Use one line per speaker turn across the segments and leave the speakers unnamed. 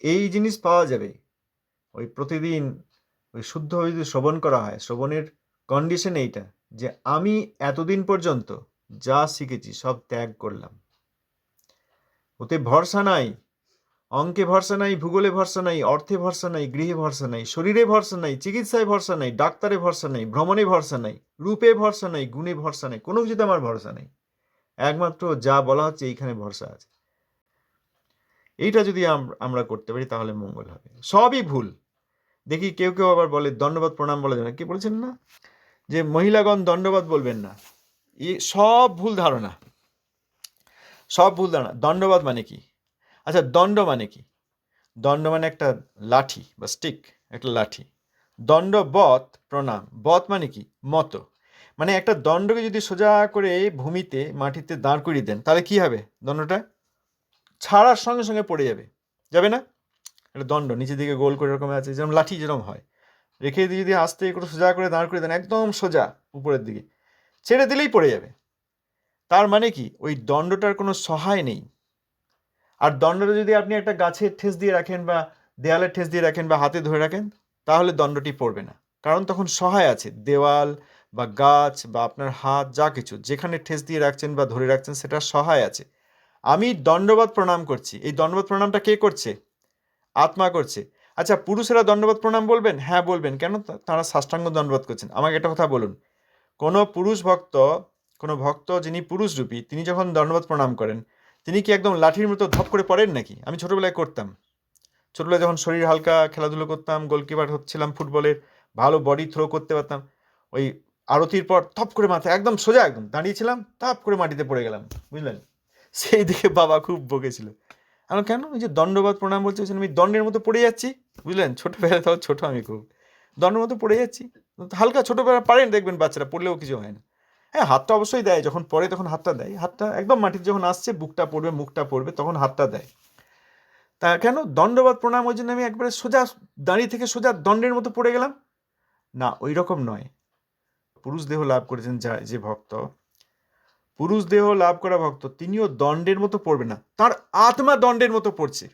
এই জিনিস পাওয়া যাবে ওই প্রতিদিন ওই শুদ্ধভাবে যদি শ্রবণ করা হয়। শ্রবণের কন্ডিশন এইটা যে আমি এতদিন পর্যন্ত যা শিখেছি সব ত্যাগ করলাম, ওতে ভরসা নাই, অঙ্কে ভরসা নাই, ভূগোলে ভরসা নাই, অর্থে ভরসা নাই, গৃহে ভরসা নাই, শরীরে ভরসা নাই, চিকিৎসায় ভরসা নাই, ডাক্তারে ভরসা নাই, ভ্রমণে ভরসা নাই, রূপে ভরসা নাই, গুণে ভরসা নাই, কোনো কিছুতে আমার ভরসা নেই, একমাত্র যা বলা হচ্ছে এইখানে ভরসা আছে। এইটা যদি আমরা করতে পারি তাহলে মঙ্গল হবে। সবই ভুল। দেখি কেউ কেউ আবার বলে দণ্ডবাদ প্রণাম বলা যাবে না। কে বলেছেন না যে মহিলাগণ দণ্ডবাদ বলবেন না? সব ভুল ধারণা, সব ভুল ধারণা। দণ্ডবাদ মানে কি? আচ্ছা, দণ্ড মানে কি? দণ্ড মানে একটা লাঠি বা স্টিক, একটা লাঠি। দণ্ডবত প্রণাম, বত মানে কি? মতো। মানে একটা দণ্ডকে যদি সোজা করে ভূমিতে মাটিতে দাঁড় করিয়ে দেন তাহলে কি হবে? দণ্ডটা ছাড়ার সঙ্গে সঙ্গে পড়ে যাবে, যাবে না? একটা দণ্ড নিচের দিকে গোল করে এরকম আছে, যেরকম লাঠি যেরকম হয়, রেখে দিয়ে যদি আস্তে করে সোজা করে দাঁড় করে দেন একদম সোজা উপরের দিকে, ছেড়ে দিলেই পড়ে যাবে। তার মানে কি? ওই দণ্ডটার কোনো সহায় নেই। আর দণ্ডটা যদি আপনি একটা গাছের ঠেস দিয়ে রাখেন বা দেয়ালের ঠেস দিয়ে রাখেন বা হাতে ধরে রাখেন তাহলে দণ্ডটি পড়বে না, কারণ তখন সহায় আছে। দেওয়াল বা গাছ বা আপনার হাত, যা কিছু যেখানে ঠেস দিয়ে রাখছেন বা ধরে রাখছেন সেটা সহায় আছে। আমি দণ্ডবাদ প্রণাম করছি, এই দণ্ডবাদ প্রণামটা কে করছে? আত্মা করছে। আচ্ছা, পুরুষেরা দণ্ডবাদ প্রণাম বলবেন? হ্যাঁ বলবেন। কেন? তারা সাষ্টাঙ্গ দণ্ডবাদ করছেন। আমাকে একটা কথা বলুন, কোনো পুরুষ ভক্ত, কোনো ভক্ত যিনি পুরুষরূপী, তিনি যখন দণ্ডবাদ প্রণাম করেন তিনি কি একদম লাঠির মতো ধপ করে পড়েন নাকি? আমি ছোটবেলায় করতাম। ছোটবেলায় যখন শরীর হালকা খেলাধুলো করতাম, গোলকিপার হচ্ছিলাম ফুটবলের, ভালো বডি থ্রো করতে পারতাম, ওই আরতির পর থপ করে মাথায় একদম সোজা একদম দাঁড়িয়েছিলাম, থপ করে মাটিতে পড়ে গেলাম, বুঝলেন? সেই দিকে বাবা খুব বকেছিল। আমি কেন? ওই যে দণ্ডবাদ প্রণাম বলছে, আমি দণ্ডের মতো পড়ে যাচ্ছি, বুঝলেন? ছোটবেলায়, তাও ছোট আমি খুব, দণ্ডের মতো পড়ে যাচ্ছি। হালকা ছোটবেলা পারেন দেখবেন বাচ্চারা, পড়লেও কিছু হয় না। হ্যাঁ, হাতটা অবশ্যই দেয়, যখন পড়ে তখন হাতটা দেয়, হাতটা একদম মাটিতে যখন আসছে বুকটা পড়বে মুখটা পড়বে তখন হাতটা দেয়। তা কেন? দণ্ডবাদ প্রণাম, ওই জন্য আমি একবারে সোজা দাঁড়িয়ে থেকে সোজা দণ্ডের মতো পড়ে গেলাম না, ওই রকম নয়। পুরুষ দেহ লাভ করেছেন যে ভক্ত, পুরুষ দেহ লাভ করা ভক্ত, তিনিও দণ্ডের মতো পড়বে না, তার আত্মা দণ্ডের মতো পড়ছে।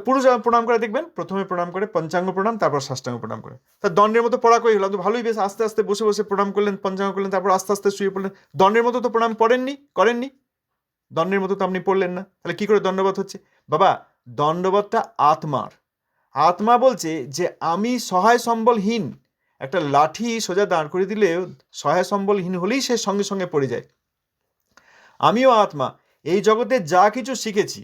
পুরুষ প্রণাম করে দেখবেন, প্রথমে প্রণাম করে পঞ্চাঙ্গ প্রণাম, তারপর সাষ্টাঙ্গ প্রণাম করে। তা দণ্ডের মতো পড়া কই হলো? তো ভালোই, বেশ আস্তে আস্তে বসে বসে প্রণাম করলেন, পঞ্চাঙ্গ করলেন, তারপর আস্তে আস্তে শুয়ে পড়লেন। দণ্ডের মতো তো প্রণাম করেননি। দণ্ডের মতো তো আপনি পড়লেন না, তাহলে কি করে দণ্ডবাদ হচ্ছে? বাবা, দণ্ডবাদটা আত্মার। আত্মা বলছে যে আমি সহায় সম্বলহীন। একটা লাঠি সোজা দাঁড় করে দিলে সহায় সম্বলহীন হলেই সে সঙ্গে সঙ্গে পড়ে যায়। আমিও আত্মা, এই জগতে যা কিছু শিখেছি,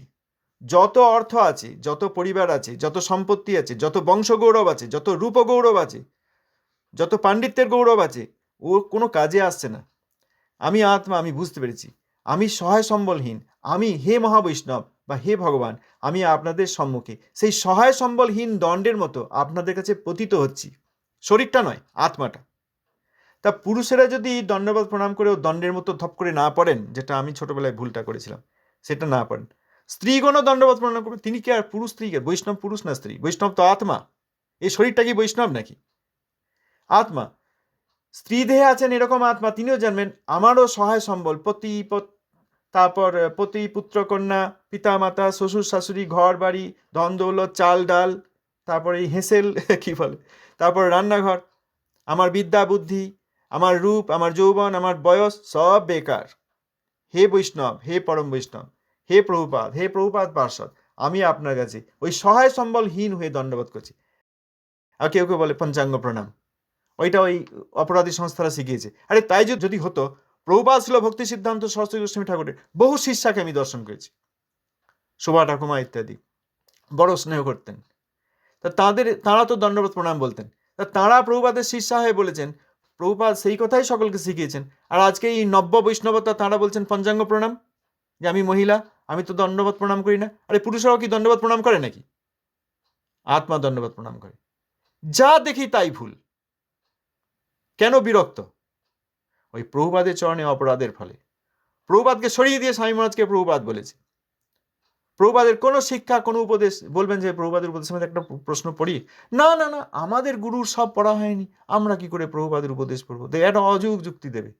যত অর্থ আছে, যত পরিবার আছে, যত সম্পত্তি আছে, যত বংশ গৌরব আছে, যত রূপ গৌরব আছে, যত পাণ্ডিত্যের গৌরব আছে, ও কোনো কাজে আসছে না। আমি আত্মা, আমি বুঝতে পেরেছি আমি সহায় সম্বলহীন। আমি, হে মহাবৈষ্ণব বা হে ভগবান, আমি আপনাদের সম্মুখে সেই সহায় সম্বলহীন দণ্ডের মতো আপনাদের কাছে পতিত হচ্ছি। শরীরটা নয়, আত্মাটা। তা পুরুষেরা যদি দণ্ডবাদ প্রণাম করেও দণ্ডের মতো ধপ করে না পড়েন, যেটা আমি ছোটবেলায় ভুলটা করেছিলাম, সেটা না পড়েন, স্ত্রীগণও দণ্ডবাদ প্রণাম করবেন। তিনি কি আর পুরুষ? স্ত্রী কে? বৈষ্ণব পুরুষ না স্ত্রী? বৈষ্ণব তো আত্মা। এই শরীরটা কি বৈষ্ণব নাকি? আত্মা। স্ত্রী দেহে আছেন এরকম আত্মা, তিনিও জানবেন আমারও সহায় সম্বল, তারপর পতি পুত্র কন্যা, পিতা মাতা, শ্বশুর শাশুড়ি, ঘর বাড়ি, ধন দৌলত, চাল ডাল, তারপর এই হেসেল কি বলে, তারপর রান্নাঘর, আমার বিদ্যা বুদ্ধি, আমার রূপ, আমার যৌবন, আমার বয়স, সব বেকার। হে বৈষ্ণব, হে পরম বৈষ্ণব, হে প্রভুপাদ পার্ষদ, আমি আপনার কাছে ওই সহায় সম্বলহীন হয়ে দণ্ডবোধ করছি। আর কেউ কেউ বলে পঞ্চাঙ্গ প্রণাম, ওইটা ওই অপরাধী সংস্থারা শিখিয়েছে। আরে তাই যদি হতো, প্রভুপাদ ছিল ভক্তি সিদ্ধান্ত সরস্বতী গোস্বামী ঠাকুরের বহু শিষ্যাকে আমি দর্শন করেছি, শোভা ঠাকুমা ইত্যাদি, বড় স্নেহ করতেন। তা তাঁরা তো দণ্ডবোধ প্রণাম বলতেন। তা তাঁরা প্রভুপাদের শিষ্যা হয়ে বলেছেন, প্রভুপাদ সেই কথাই সকলকে শিখিয়েছেন। আর আজকে এই নব্য বৈষ্ণবতা তাঁরা বলছেন পঞ্চাঙ্গ প্রণাম, যে আমি মহিলা, আমি তো দণ্ডবোধ প্রণাম করি না। আরে পুরুষরাও কি দণ্ডবোধ প্রণাম করে নাকি? আত্মা দণ্ডবোধ প্রণাম করে। যা দেখি তাই ভুল। কেন বিরক্ত? ওই প্রভুপাদের চরণে অপরাধের ফলে। প্রভুপাদকে সরিয়ে দিয়ে স্বামী মহারাজকে প্রভুপাদ বলেছে। প্রভুপাদের কোনো শিক্ষা, কোনো উপদেশ, বলবেন যে প্রভুপাদের উপদেশের মধ্যে একটা প্রশ্ন পড়ি, না না না, আমাদের গুরুর সব পড়া হয়নি, আমরা কি করে প্রভুপাদের উপদেশ পড়বো? একটা অযুগ যুক্তি দেবে।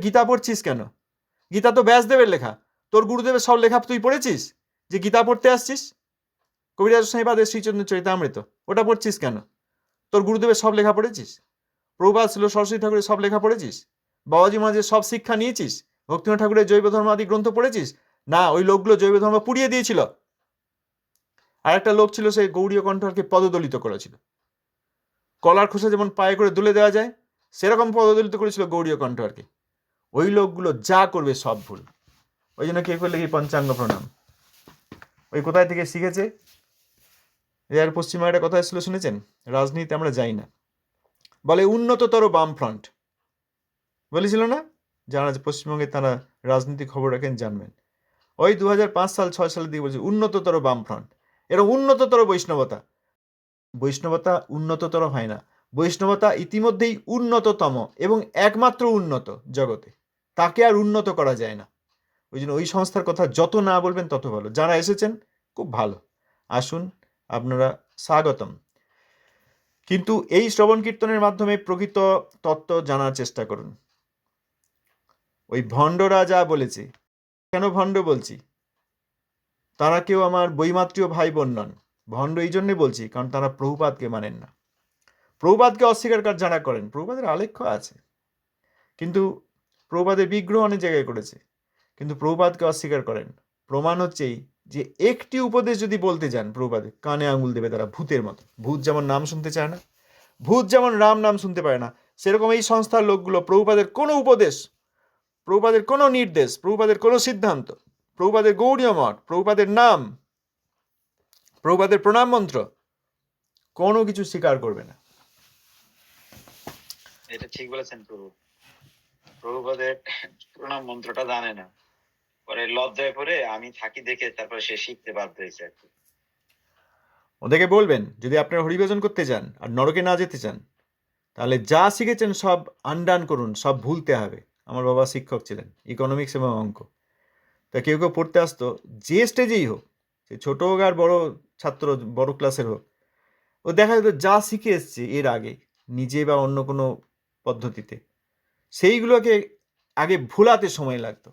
গীতা পড়ছিস কেন? গীতা তো ব্যাসদেবের লেখা, তোর গুরুদেবের সব লেখা তুই পড়েছিস যে গীতা পড়তে আসছিস? কবিরাজ গোস্বামীপাদের শ্রীচন্দ্র চরিতামৃত, ওটা পড়ছিস কেন? তোর গুরুদেবের সব লেখা পড়েছিস? প্রভুপাদ ছিল সরস্বতী ঠাকুরের সব লেখা পড়েছিস? বাবাজি মহারাজের সব শিক্ষা নিয়েছিস? ভক্তিনাথ ঠাকুরের জৈব ধর্ম আদি গ্রন্থ পড়েছিস? না, ওই লোকগুলো জৈব ধর্ম পুড়িয়ে দিয়েছিল। আর একটা লোক ছিল, সে গৌড়ীয় কণ্ঠকে পদদলিত করেছিল। কলার খোসা যেমন পায়ে করে দুলে দেওয়া যায়, সেরকম পদদলিত করেছিল গৌড়ীয় কণ্ঠকে। ওই লোকগুলো যা করবে সব ভুল। ওই জন্য কে করলে কি পঞ্চাঙ্গ প্রণাম। ওই কোথায় থেকে শিখেছে? এর পশ্চিমবঙ্গে একটা কথা ছিল, শুনেছেন? রাজনীতি আমরা যাই না, বলে উন্নততর বামফ্রন্ট বলেছিল না? যারা পশ্চিমবঙ্গে তারা রাজনীতি খবর রাখেন জানবেন। ওই 2005 সাল 6 সালের দিকে বলছে উন্নততর বামফ্রন্ট। এরকম উন্নততর বৈষ্ণবতা। বৈষ্ণবতা উন্নততর হয় না, বৈষ্ণবতা ইতিমধ্যেই উন্নততম এবং একমাত্র উন্নত জগতে, তাকে আর উন্নত করা যায় না। ওই জন্য ওই সংস্থার কথা যত না বলবেন তত ভালো। যারা এসেছেন খুব ভালো, আসুন, আপনারা স্বাগতম। কিন্তু এই শ্রবণ কীর্তনের মাধ্যমে প্রকৃত তত্ত্ব জানার চেষ্টা করুন। ওই ভণ্ডরা যা বলেছে, কেন ভণ্ড বলছি? তারা কেউ আমার বৈমাত্রীয় ভাই বোন নন। ভণ্ড এই জন্যে বলছি কারণ তারা প্রভুপাদকে মানেন না, প্রভুপাদকে অস্বীকার যারা করেন। প্রভুপাদের আলেখ্য আছে, কিন্তু প্রভুপাদের বিগ্রহ অনেক জায়গায় করেছে, কিন্তু প্রভুপাদকে অস্বীকার করেন। প্রমাণ হচ্ছেই যে একটি উপদেশ যদি বলতে যান, প্রভুপাদের কানে আঙুল দেবে তারা, ভূতের মতো। ভূত যেমন নাম শুনতে চায় না, ভূত যেমন রাম নাম শুনতে পারে না, সেরকম এই সংস্থার লোকগুলো প্রভুপাদের কোনো উপদেশ, প্রভুপাদের কোনো নির্দেশ, প্রভুপাদের কোনো সিদ্ধান্ত, প্রভুপাদের গৌড়ীয় মঠ, প্রভুপাদের নাম, প্রভুপাদের প্রণাম মন্ত্র, কোনো কিছু স্বীকার করবে না।
এটা ঠিক বলেছেন প্রভু। প্রভুপাদের প্রণাম মন্ত্রটা জানে না, পরে লজ্জায় পড়ে আমি থাকি দেখে তারপরে সে শিখতে বাধ্য হয়েছে আর কি।
ওদেরকে বলবেন, যদি আপনারা হরিভজন করতে চান আর নরকে না যেতে চান, তাহলে যা শিখেছেন সব আনডান করুন, সব ভুলতে হবে। আমার বাবা শিক্ষক ছিলেন, ইকোনমিক্স এবং অঙ্ক। তা কেউ কেউ পড়তে আসতো, যে স্টেজেই হোক, সে ছোট হোক আর বড় ছাত্র, বড় ক্লাসের হোক, ও দেখা যেত যা শিখে এসছে এর আগে নিজে বা অন্য কোনো পদ্ধতিতে, সেইগুলোকে আগে ভুলাতে সময় লাগতো।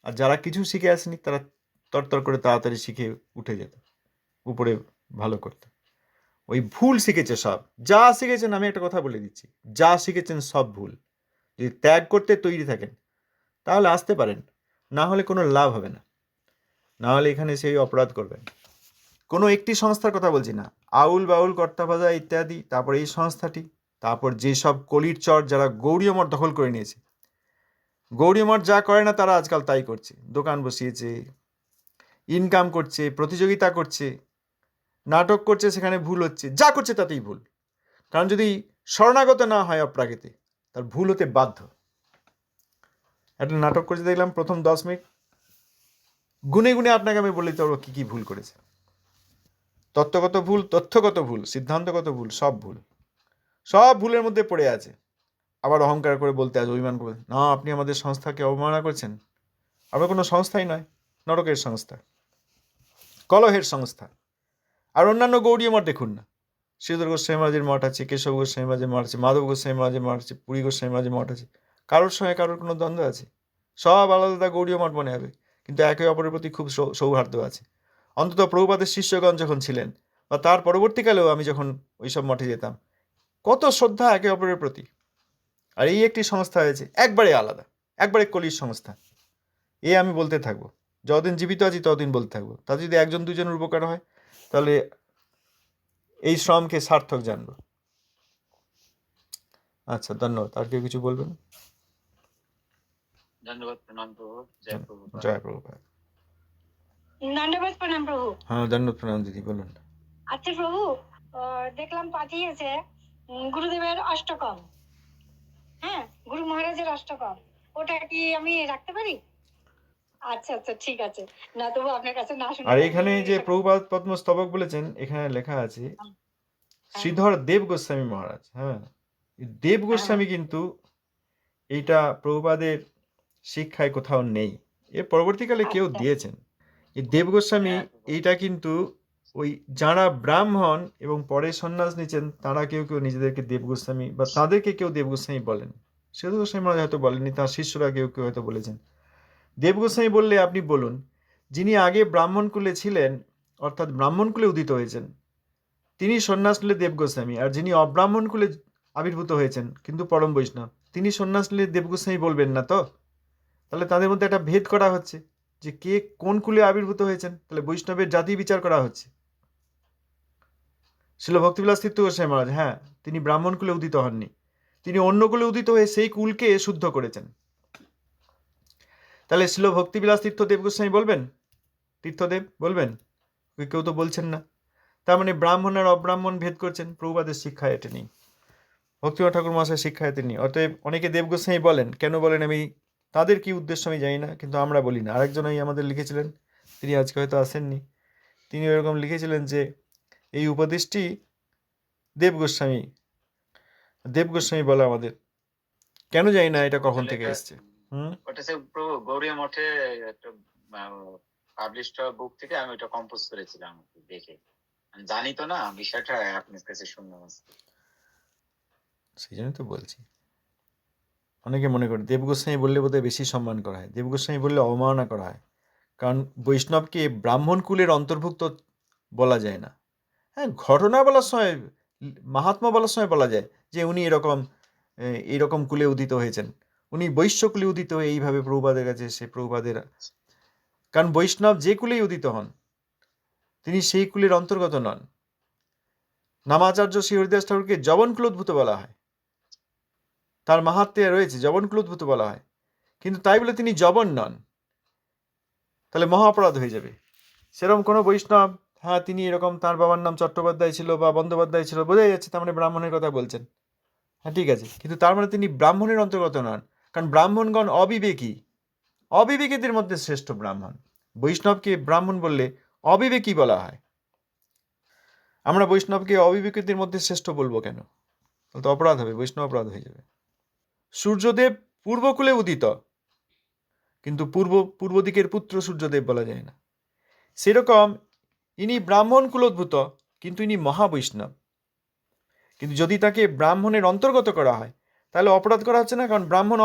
আর যারা কিছু শিখে আসেনি তারা তরতর করে তাড়াতাড়ি শিখে উঠে যেত, উপরে ভালো করতো। ওই ভুল শিখেছে সব, যা শিখেছেন, আমি একটা কথা বলে দিচ্ছি, যা শিখেছেন সব ভুল। যদি ত্যাগ করতে তৈরি থাকেন তাহলে আসতে পারেন, না হলে কোনো লাভ হবে না, না হলে এখানে সেই অপরাধ করবেন। কোনো একটি সংস্থার কথা বলছি না, আউল বাউল কর্তা ভাজা ইত্যাদি, তারপর এই সংস্থাটি, তারপর যেসব কলির চর যারা গৌড়ীয় মঠ দখল করে নিয়েছে। গৌড়ীয় মঠ যা করে না তারা আজকাল তাই করছে, দোকান বসিয়েছে, ইনকাম করছে, প্রতিযোগিতা করছে, নাটক করছে, সেখানে ভুল হচ্ছে, যা করছে তাতেই ভুল। কারণ যদি শরণাগত না হয় অপ্রাকৃতে, তার ভুল হতে বাধ্য। একটা নাটক করছে দেখলাম, প্রথম 10 মিনিট গুনে গুনে আপনাকে আমি বলে দিতে পারবো কী কী ভুল করেছে। তত্ত্বগত ভুল, তথ্যগত ভুল, সিদ্ধান্তগত ভুল, সব ভুল, সব ভুলের মধ্যে পড়ে আছে। আবার অহংকার করে বলতে আছে, অভিমান করে, না আপনি আমাদের সংস্থাকে অবমাননা করছেন। আমরা কোনো সংস্থাই নয়, নরকের সংস্থা, কলহের সংস্থা। আর অন্যান্য গৌড়ীয় মঠ দেখুন না, শ্রীধর গোস্বামী মহারাজের মঠ আছে, কেশব গোস্বামী মহারাজের মঠ আছে, মাধব গোস্বামী মহারাজের মঠ আছে, পুরী গোস্বামী মহারাজের মঠ আছে। কারোর সঙ্গে কারোর কোনো দ্বন্দ্ব আছে? সব আলাদা আলাদা গৌড়ীয় মঠ মনে হবে, কিন্তু একে অপরের প্রতি খুব সৌহার্দ্য আছে। অন্তত প্রভুপাদের শিষ্যগণ যখন ছিলেন, বা তার পরবর্তীকালেও আমি যখন ওইসব মঠে যেতাম, কত শ্রদ্ধা একে অপরের প্রতি। আর এই একটি সংস্থা হয়েছে একবারে আলাদা, একবারে কলির সংস্থা। এ আমি বলতে থাকবো, যতদিন জীবিত আছি ততদিন বলতে থাকবো। তাতে যদি একজন দুজনের উপকার হয়, তাহলে এই শ্রমকে সার্থক জানবো। আচ্ছা, ধন্যবাদ। আর কেউ কিছু বলবেন?
ধন্যবাদ, প্রণাম প্রভু। জয় প্রভু।
জয় প্রভুপাদ।
ধন্যবাদ, প্রণাম প্রভু।
হ্যাঁ, ধন্যবাদ, প্রণাম দিদি, বলুন।
আচ্ছা প্রভু, দেখলাম পাঠিয়েছে গুরুদেবের অষ্টকম, হ্যাঁ, গুরু মহারাজের অষ্টকম, ওটা কি আমি রাখতে পারি? আচ্ছা আচ্ছা, ঠিক আছে। না তবু আপনার কাছে না শুনে।
আর এখানে যে প্রভুপাদ পদ্মস্তবক বলেছেন, এখানে লেখা আছে শ্রীধর দেব গোস্বামী মহারাজ। হ্যাঁ, দেব গোস্বামী কিন্তু এইটা প্রভুপাদের শিক্ষায় কোথাও নেই, এর পরবর্তীকালে কেউ দিয়েছেন। এই দেব গোস্বামী এইটা কিন্তু ওই যারা ব্রাহ্মণ এবং পরে সন্ন্যাস নিচ্ছেন, তারা কেউ কেউ নিজেদেরকে দেব গোস্বামী, বা তাদেরকে কেউ দেব গোস্বামী বলেন। শ্রীধর গোস্বামী মহারাজ হয়তো বলেননি, তার শিষ্যরা কেউ কেউ হয়তো বলেছেন। দেব গোস্বামী বললে আপনি বলুন, যিনি আগে ব্রাহ্মণ কুলে ছিলেন, অর্থাৎ ব্রাহ্মণ কুলে উদিত হয়েছেন তিনি সন্ন্যাস নিলে দেব গোস্বামী, আর যিনি অব্রাহ্মণ কুলে আবির্ভূত হয়েছেন কিন্তু পরম বৈষ্ণব তিনি সন্ন্যাস নিলে দেব গোস্বামী বলবেন না তো? তাহলে তাদের মধ্যে একটা ভেদ করা হচ্ছে যে কে কোন কুলে আবির্ভূত হয়েছেন, তাহলে বৈষ্ণবের জাতি বিচার করা হচ্ছে। শিল ভক্তিবিলাস তীর্থ গোস্বামী মহারাজ, হ্যাঁ, তিনি ব্রাহ্মণ কুলে উদিত হননি, তিনি অন্য কুলে উদিত হয়ে সেই কুলকে শুদ্ধ করেছেন। তাহলে শিল ভক্তিবিলাস তীর্থদেব গোস্বামী বলবেন, তীর্থদেব বলবেন? কেউ তো বলছেন না। তার মানে ব্রাহ্মণ আর অব্রাহ্মণ ভেদ করছেন, প্রভুপাদের শিক্ষায় এটা নেই, ভক্তিনাথ ঠাকুর মহাশয়ের শিক্ষায় এতে নেই। অতএব অনেকে দেব গোস্বামী বলেন, কেন বলেন আমি তাদের কি উদ্দেশ্য আমি জানি না, কিন্তু আমরা বলি না। আরেকজন আমাদের লিখেছিলেন, তিনি আজকে হয়তো আসেননি, তিনি এরকম লিখেছিলেন যে এই উপদেশটি দেব গোস্বামী বলে আমাদের, কেন জানি না এটা কখন থেকে এসছে।
ওটা হচ্ছে প্রভু গৌরীয় মঠে একটা পাবলিশড বুক থেকে আমি ওটা কম্পোজ করেছিলাম দেখে। আমি জানি তো না বিষয়টা, আপনার কাছে শুনলাম।
সেই জন্য তো বলছি, অনেকে মনে করে দেব গোস্বামী বললে বোধহয় বেশি সম্মান করা হয়, দেব গোস্বামী বললে অবমাননা করা হয়, কারণ বৈষ্ণবকে ব্রাহ্মণ কুলের অন্তর্ভুক্ত বলা যায় না। হ্যাঁ, ঘটনা বলার সময়, মাহাত্ম্য বলার সময় বলা যায় যে উনি এইরকম কুলে উদিত হয়েছেন, উনি বৈশ্য কুলে উদিত হয়ে এইভাবে প্রভুপাদের কাছে এসে প্রভুপাদের, কারণ বৈষ্ণব যে কুলেই উদিত হন তিনি সেই কুলের অন্তর্গত নন। নামাচার্য শ্রী হরিদাস ঠাকুরকে যবনকুলোদ্ভূত বলা হয়, তার মাহাত্ম্যে রয়েছে যবনকুলোদ্ভূত বলা হয়, কিন্তু তাই বলে তিনি যবন নন, তাহলে মহা অপরাধ হয়ে যাবে। সেরকম কোনো বৈষ্ণব, হ্যাঁ তিনি এরকম তার বাবার নাম চট্টোপাধ্যায় ছিল বা বন্দ্যোপাধ্যায় ছিল, বোঝাই যাচ্ছে তার মানে ব্রাহ্মণের কথা বলছেন, হ্যাঁ ঠিক আছে, কিন্তু তার মানে তিনি ব্রাহ্মণের অন্তর্গত নন, কারণ ব্রাহ্মণগণ অবিবেকীদের মধ্যে শ্রেষ্ঠ ব্রাহ্মণ। বৈষ্ণবকে ব্রাহ্মণ বললে অবিবেকী বলা হয়, আমরা বৈষ্ণবকে অবিবেকীদের মধ্যে শ্রেষ্ঠ বলবো কেন? তাহলে তো অপরাধ হবে, বৈষ্ণব অপরাধ হয়ে যাবে। সূর্যদেব পূর্বকুলে উদিত, কিন্তু পূর্ব দিকের পুত্র সূর্যদেব বলা যায় না। সেরকম ইনি ব্রাহ্মণ কুলোদ্ভূত, কিন্তু ইনি মহাবৈষ্ণব, কিন্তু যদি তাকে ব্রাহ্মণের অন্তর্গত করা হয় তাহলে অপরাধ করা হচ্ছে না, কারণ ব্রাহ্মণ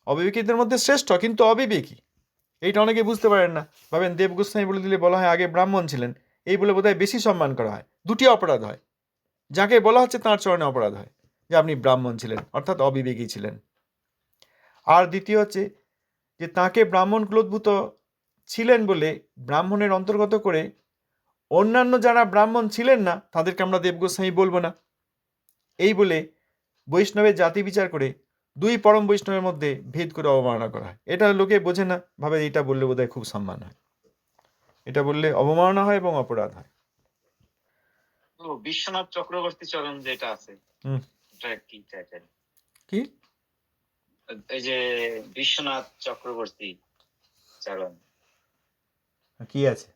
অবিবেকীদের মধ্যে শ্রেষ্ঠ কিন্তু অবিবেকী। এইটা অনেকে বুঝতে পারেন না, ভাবেন দেব গোস্বামী বলে দিলে বলা হয় আগে ব্রাহ্মণ ছিলেন, এই বলে বোধহয় বেশি সম্মান করা হয়। দুটি অপরাধ হয়, যাকে বলা হচ্ছে তাঁর চরণে অপরাধ হয় যে আপনি ব্রাহ্মণ ছিলেন অর্থাৎ অবিবেকী ছিলেন। আর দ্বিতীয় হচ্ছে যে তাকে ব্রাহ্মণ কুলোদ্ভূত ছিলেন বলে ব্রাহ্মণের অন্তর্গত করে অন্যান্য যারা ব্রাহ্মণ ছিলেন না তাদেরকে আমরা দেব গোস্বামী বলবো না, এই বলে বৈষ্ণবের জাতি বিচার করে দুই পরম বৈষ্ণবের মধ্যে ভেদ করে অবমাননা করা হয়। এটা লোকে বোঝে না, ভাবে এটা বললে বোধহয় খুব সম্মান হয়, এটা বললে অবমাননা হয় এবং অপরাধ হয়।
বিশ্বনাথ চক্রবর্তী চরণ যেটা আছে, এটা কি টাইটেল?
কি
এই যে বিশ্বনাথ চক্রবর্তী চরণ
কি আছে?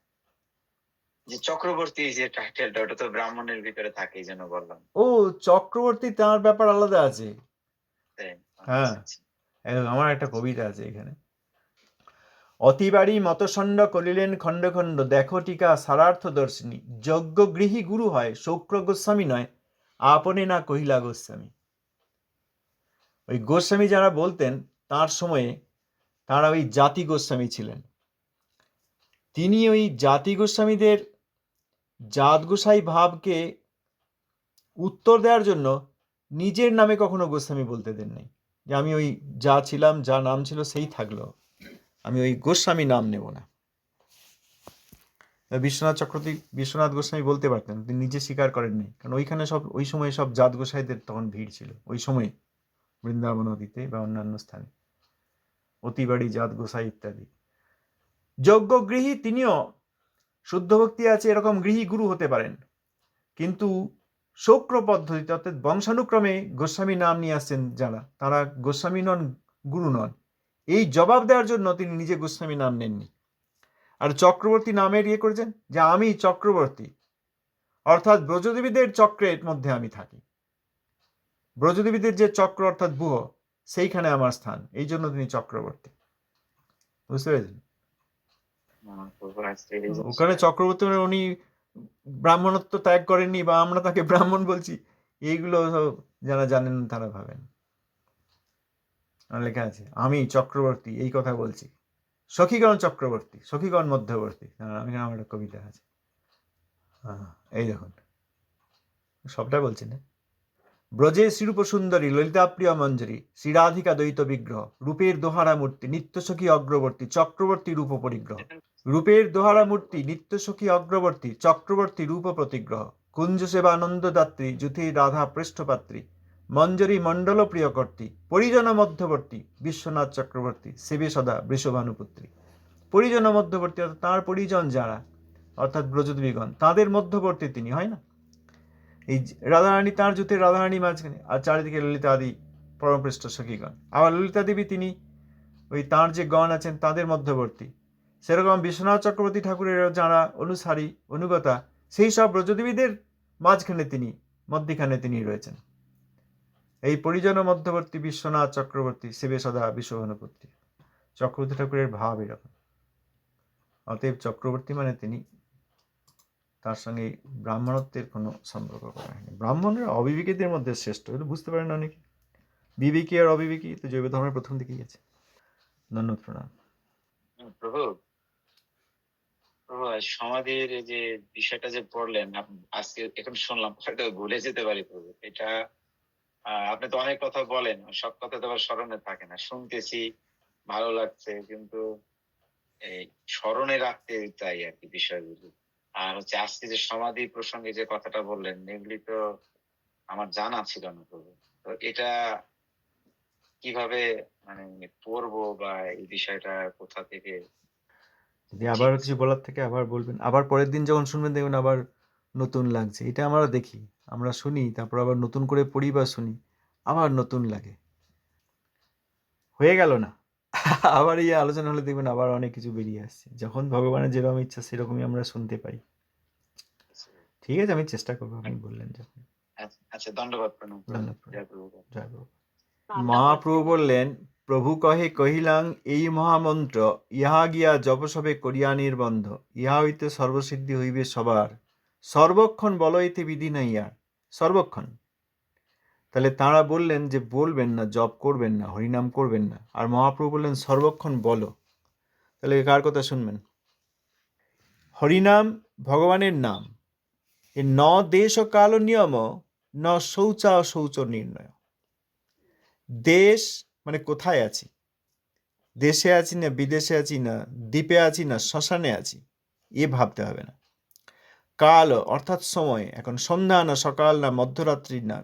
যে চক্রবর্তী যে টাইটেলটা, ওটা তো ব্রাহ্মণের ভিতরে থাকে, এই জন্য বললাম।
ও চক্রবর্তী, তার ব্যাপার আলাদা আছে। হ্যাঁ, আমার একটা কবিতা আছে এখানে, অতিবাড়ি মতসণ্ড করিলেন খণ্ড খণ্ড, দেখো টিকা সারার্থ দর্শিনী, যজ্ঞ গৃহী গুরু হয় শৌক্র গোস্বামী নয়, আপনে না কহিলা গোস্বামী। ওই গোস্বামী যারা বলতেন তার সময়ে তারা ওই জাতি গোস্বামী ছিলেন। তিনি ওই জাতি গোস্বামীদের জাত গোসাই ভাবকে উত্তর দেওয়ার জন্য নিজের নামে কখনো গোস্বামী বলতে দেন নাই, যে আমি ওই যা ছিলাম, যা নাম ছিল সেই থাকলো, আমি ওই গোস্বামী নাম নেব না। বিশ্বনাথ গোস্বামী বলতে পারতেন, তিনি নিজে স্বীকার করেননি, কারণ ওইখানে ওই সময় সব জাত গোসাইদের তখন ভিড় ছিল, ওই সময় বৃন্দাবন অতীতে বা অন্যান্য স্থানে অতিবাড়ি জাত গোসাই ইত্যাদি। যজ্ঞগৃহী তিনিও শুদ্ধ ভক্তি আছে এরকম গৃহী গুরু হতে পারেন, কিন্তু শৌক্র পদ্ধতিতে অর্থাৎ বংশানুক্রমে গোস্বামী নাম নিয়ে আসছেন যারা, তারা গোস্বামী নন, গুরু নন, এই জবাব দেওয়ার জন্য তিনি নিজে গোস্বামী নাম নেননি। আর চক্রবর্তী নামের করেছেন যে আমি চক্রবর্তী, অর্থাৎ ব্রজদেবীদের চক্রের মধ্যে আমি থাকি, ব্রজদেবীদের যে চক্র অর্থাৎ বুহ, সেইখানে আমার স্থান, এই জন্য তিনি চক্রবর্তী। বুঝতে পেরেছেন? ওখানে চক্রবর্তী মানে উনি ব্রাহ্মণত্ব ত্যাগ করেননি বা আমরা তাকে ব্রাহ্মণ বলছি, এইগুলো যারা জানেন তারা ভাবেন। লেখা আছে আমি চক্রবর্তী এই কথা বলছি, সখীগণ চক্রবর্তী, সখীগণ মধ্যবর্তী। আমি আমার একটা কবিতা আছে, এই দেখুন, সবটা বলছি না। ব্রজে শ্রীরূপ সুন্দরী ললিতা প্রিয় মঞ্জরী, শ্রীরাধিকা দ্বৈত বিগ্রহ, রূপের দোহারা মূর্তি নিত্য সখী অগ্রবর্তী, চক্রবর্তী রূপ পরিগ্রহ। রূপের দোহারা মূর্তি নিত্য সখী অগ্রবর্তী, চক্রবর্তী রূপ প্রতিগ্রহ। কুঞ্জ সেবা আনন্দদাত্রী, যুথি রাধা পৃষ্ঠপাত্রী, মঞ্জরী মণ্ডল প্রিয়কর্তী, পরিজন মধ্যবর্তী, বিশ্বনাথ চক্রবর্তী, সেবে সদা বৃষভানুপুত্রী। পরিজন মধ্যবর্তী অর্থাৎ তাঁর পরিজন যারা, অর্থাৎ ব্রজদ্বিগণ, তাদের মধ্যবর্তী তিনি, হয় না? এই রাধারানী, তাঁর জুতের রাধারানী মাঝখানে, আর চারিদিকে ললিতা আদি পরমপৃষ্ঠ সখীগণ। আবার ললিতা দেবী তিনি ওই তাঁর যে গণ আছেন তাদের মধ্যবর্তী। সেরকম বিশ্বনাথ চক্রবর্তী ঠাকুরের যারা অনুসারী অনুগতা, সেই সব ব্রজদেবীদের মাঝখানে তিনি, মধ্যিখানে তিনি রয়েছেন। এই পরিজন মধ্যবর্তী বিশ্বনাথ চক্রবর্তী, সেবে সদা বিশ্বভানুপুত্রী। চক্রবর্তী ঠাকুরের ভাব এরকম। অতএব চক্রবর্তী মানে তিনি, তার সঙ্গে ব্রাহ্মণত্বের কোনো সম্পর্ক করা হয়নি। ব্রাহ্মণরা অবিবেকীদের মধ্যে শ্রেষ্ঠ, এটা বুঝতে পারেন অনেকে। বিবেকী আর অবিবেকী তো জৈব ধর্মের প্রথম দিকেই আছে। ধন্যবাদ, প্রণাম।
প্রভু, সমাধির এই যে বিষয়টা যে পড়লেন আজকে, এখন শুনলাম, হয়তো ভুলে যেতে পারি প্রভু। এটা আপনি তো অনেক কথা বলেন, সব কথা তো আবার স্মরণে থাকে না। শুনতেছি, ভালো লাগছে, কিন্তু এই স্মরণে রাখতে চাই আর কি বিষয়গুলি। আর হচ্ছে আজকে যে সমাধি প্রসঙ্গে যে কথাটা বললেন, এগুলি তো আমার জানা ছিল না প্রভু। তো এটা কিভাবে মানে পড়বো, বা এই বিষয়টা কোথা থেকে?
যদি আবার কিছু বলার থেকে আবার বলবেন, আবার পরের দিন যখন শুনবেন দেখবেন আবার নতুন লাগছে। এটা আমরা দেখি, আমরা শুনি, তারপর আবার নতুন করে পড়ি বা শুনি, আবার নতুন লাগে। হয়ে গেল না, আবার এই আলোচনা হলে দেখবেন আবার অনেক কিছু বেরিয়ে আসছে। যখন ভগবানের যেরকম ইচ্ছা সেরকমই আমরা শুনতে পাই। ঠিক আছে, আমি চেষ্টা করবো, আপনি বললেন যখন।
আচ্ছা, ধন্যবাদ, প্রণাম।
ধন্যবাদ,
জয় প্রভু।
জয় প্রভু। মহাপ্রভু বললেন, প্রভু কহে কহিলাং এই মহামন্ত্র, ইহা গিয়া জপসবে করিয়া নির্বন্ধ, ইহা হইতে সর্বসিদ্ধি হইবে সবার, সর্বক্ষণ বলইতে বিধি নাই আর। সর্বক্ষণ, তাহলে তাঁরা বললেন যে বলবেন না, জপ করবেন না, হরিনাম করবেন না, আর মহাপ্রভু বললেন সর্বক্ষণ বলো। তাহলে কার কথা শুনবেন? হরিনাম ভগবানের নাম, এ ন দেশ ও কাল নিয়ম, ন শৌচা শৌচ নির্ণয়। দেশ মানে কোথায় আছি, দেশে আছি না বিদেশে আছি, না দ্বীপে আছি না শ্মশানে আছি, এ ভাবতে হবে না। কাল অর্থাৎ সময়, এখন সন্ধ্যা না সকাল না মধ্যরাত্রি না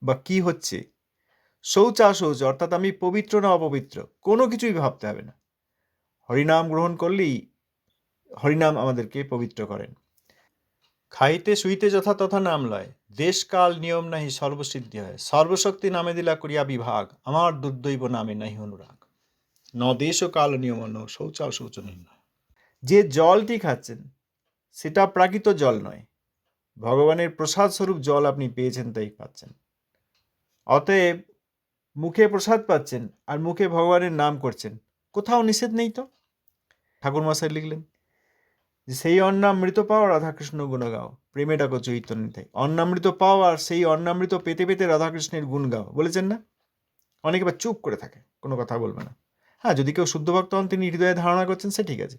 বা কি হচ্ছে, শৌচা শৌচ অর্থাৎ আমি পবিত্র না অপবিত্র, কোনো কিছুই ভাবতে হবে না। হরিনাম গ্রহণ করলেই হরিনাম আমাদেরকে পবিত্র করেন। খাইতে শুইতে যথা তথা নাম লয়, দেশ কাল নিয়ম নাহি সর্বসিদ্ধি হয়, সর্বশক্তি নামে দিলা করিয়া বিভাগ, আমার দুর্দৈব নামে নাহি অনুরাগ। ন দেশ ও কাল নিয়ম ন শৌচা শৌচ নির্ণয়। যে জলটি খাচ্ছেন সেটা প্রাকৃত জল নয়, ভগবানের প্রসাদ স্বরূপ জল আপনি পেয়েছেন তাই পাচ্ছেন। অতএব মুখে প্রসাদ পাচ্ছেন আর মুখে ভগবানের নাম করছেন, কোথাও নিষেধ নেই তো। ঠাকুরমশাই লিখলেন যে সেই অন্নামৃত পাও রাধাকৃষ্ণ গুণ গাও, প্রেমে ডাকো চৈতন্য তাই। অন্নামৃত পাও আর সেই অন্নামৃত পেতে পেতে রাধাকৃষ্ণের গুণ গাও, বলেছেন না? অনেকে বা চুপ করে থাকে, কোনো কথা বলবে না। হ্যাঁ, যদি কেউ শুদ্ধ ভক্ত হন, তিনি হৃদয়ে ধারণা করছেন, সে ঠিক আছে,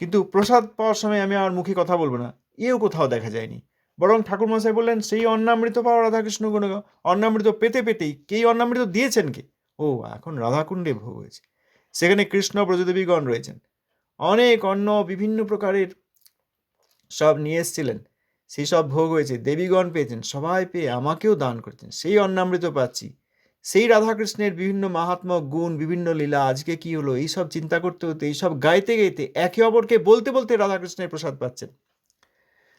কিন্তু প্রসাদ পাওয়ার সময় আমি আর মুখে কথা বলবো না, এও কোথাও দেখা যায়নি। বরং ঠাকুরমশাই বললেন সেই অন্নামৃত পাও রাধাকৃষ্ণ গুণ গাও। অন্নামৃত পেতে পেতেই কে অন্নামৃত দিয়েছেন কে? ও, এখন রাধাকুণ্ডে ভোগ হয়েছে, সেখানে কৃষ্ণ ব্রজদেবীগণ রয়েছেন, অনেক অন্ন বিভিন্ন প্রকারের সব নিয়ে এসেছিলেন, সেই সব ভোগ হয়েছে, দেবীগণ পেয়েছেন, সবাই পেয়ে আমাকেও দান করেছেন, সেই অন্নামৃত পাচ্ছি। সেই রাধাকৃষ্ণের বিভিন্ন মাহাত্ম্য গুণ, বিভিন্ন লীলা, আজকে কি হলো, এইসব চিন্তা করতে হতে, এইসব গাইতে গাইতে, একে অপরকে বলতে বলতে রাধাকৃষ্ণের প্রসাদ পাচ্ছেন।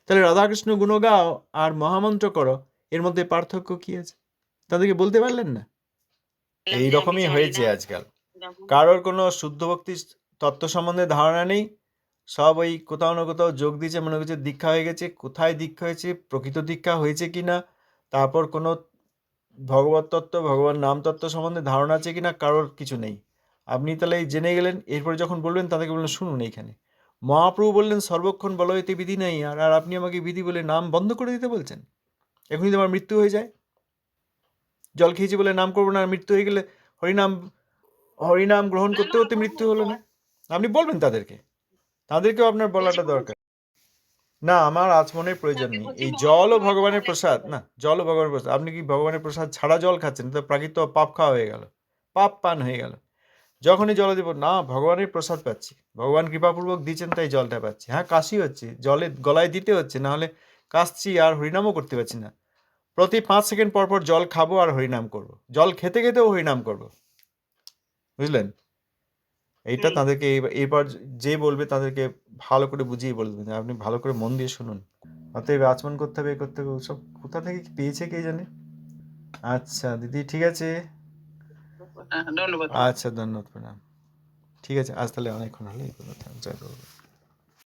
তাহলে রাধাকৃষ্ণ গুণ গাও আর মহামন্ত্র করো, এর মধ্যে পার্থক্য কি আছে? তাদেরকে বলতে পারলেন না? এই রকমই হয়েছে আজকাল। কারোর কোনো শুদ্ধ ভক্তি তত্ত্ব সম্বন্ধে ধারণা নেই, সব ওই কোথাও না কোথাও যোগ দিয়েছে, মনে করছে দীক্ষা হয়ে গেছে। কোথায় দীক্ষা হয়েছে, প্রকৃত দীক্ষা হয়েছে কি না, তারপর কোনো ভগবত তত্ত্ব, ভগবান নাম তত্ত্ব সম্বন্ধে ধারণা আছে কিনা, কারোর কিছু নেই। আপনি তাহলে জেনে গেলেন, এরপরে যখন বলবেন তাদেরকে বললেন শুনুন, এইখানে মহাপ্রভু বললেন সর্বক্ষণ বলো এতে বিধি নেই, আর আপনি আমাকে বিধি বলে নাম বন্ধ করে দিতে বলছেন। এখনই তো আমার মৃত্যু হয়ে যায়, জল খেয়েছি বলে নাম করবো না, আর মৃত্যু হয়ে গেলে হরিনাম গ্রহণ করতে করতে মৃত্যু হলো না। আপনি বলবেন তাদেরকেও আপনার বলাটা দরকার। না, আমার আচমনের প্রয়োজন নেই। এই জলও ভগবানের প্রসাদ না, জলও ভগবানের প্রসাদ। আপনি কি ভগবানের প্রসাদ ছাড়া জল খাচ্ছেন? তো প্রাকৃত পাপ খাওয়া হয়ে গেল, পাপ পান হয়ে গেল। যখনই জল দিব, না ভগবানের প্রসাদ পাচ্ছি, ভগবান কৃপাপূর্বক দিচ্ছেন তাই জলটা পাচ্ছি। হ্যাঁ, কাশি হচ্ছে, জলে গলায় দিতে হচ্ছে, না হলে কাশছি আর হরিনামও করতে পারছি না। প্রতি 5 সেকেন্ড পর পর জল খাবো আর হরিনাম করব, জল খেতে খেতেও হরিনাম করব, বুঝলেন? এইটা তাদেরকে এবার যে বলবে তাদেরকে ভালো করে বুঝিয়ে বলবেন, আপনি ভালো করে মন দিয়ে শুনুন। অতএব আচমন করতে হবে, করতে হবে, সব কোথা থেকে কি পেয়েছে কে জানে। আচ্ছা দিদি, ঠিক আছে।
ধন্যবাদ।
আচ্ছা, ধন্যবাদ, প্রণাম। ঠিক আছে, আজ তাহলে অনেকক্ষণ হলো, এই কথা জয় গুরু।